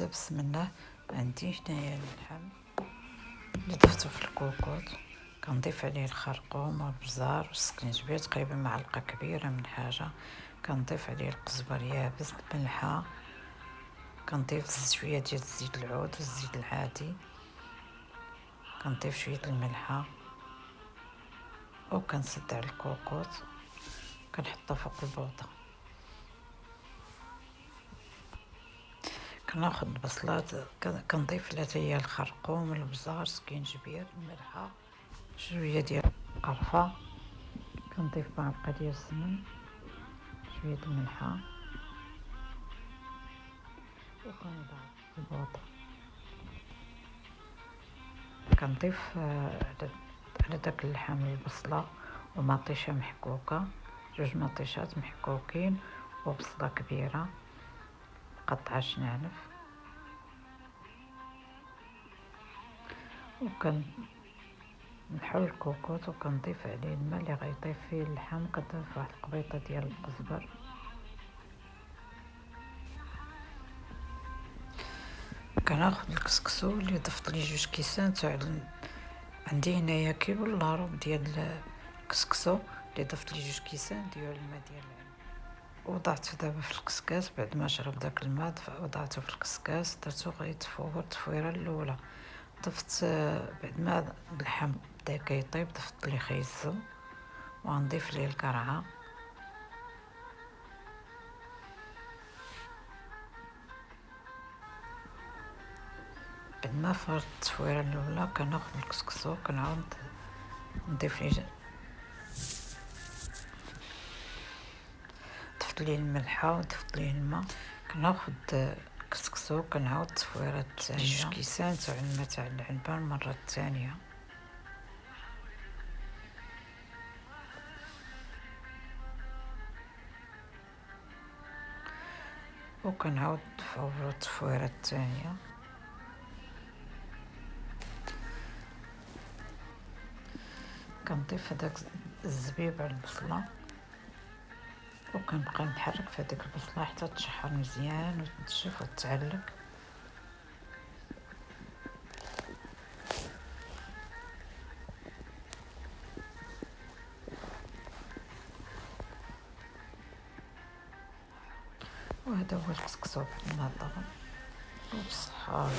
كنبدا بسم الله. عندي هنايا اللحم اللي ضفتو في الكوكوط، كنضيف عليه الخرقوم والبزار والسكنجبير، تقريبا معلقه كبيره من حاجه. كنضيف عليه القزبر يابس، الملحه، كنضيف شويه ديال الزيت العود والزيت العادي، كنضيف شويه الملحه وكنسد على الكوكوط، كنحطها فوق البوطه. كناخذ البصلات، كنضيف لها هي الخرقوم، البزار، سكينجبير، الملحه، شويه ديال القرفه، كنضيف معلقه ديال السمن، شويه الملحه، وكنضع البوطه. كنضيف على داك اللحم البصله ومطيشه محكوكه، 2 مطيشات محكوكين، وبصله كبيره مقطعه نعنف، نحل الكوكوط وكنضيف عليه الماء اللي غيطيب فيه اللحم، كنضيف واحد القبيطه ديال القزبر. كناخذ الكسكسو اللي ضفت ليه 2 كيسان تاع عندي هنايا كيلو الا ربع ديال الكسكسو اللي ضفت ليه 2 كيسان ديال الماء ديال العنب، وضعته دابا في الكسكاس. بعد ما شرب داك الماء وضعته في الكسكاس، درتو غيتفور التفويره الاولى. ضفت بعد ما اللحم بدا كيطيب ضفت ليه خيزو، وغنضيف ليه القرعه. بعد ما فرت التفويره الاولى كناخذ الكسكسو كنعاود نضيف ليه، ضفت ليه الملحه وضفت ليه الماء. كناخذ الكسكسو كنعاود التفويره الثانيه 2 كيسان تاع الماء تاع العنبه المره الثانيه، وكنعاود نفورو التفويره الثانيه. كنضيف هداك الزبيب على البصله، وكنبقى نحرك في هذيك البصله حتى تشحر مزيان وتنشف وتعلق. وهذا هو الكسكسو بعد ما طاب، وبصحة.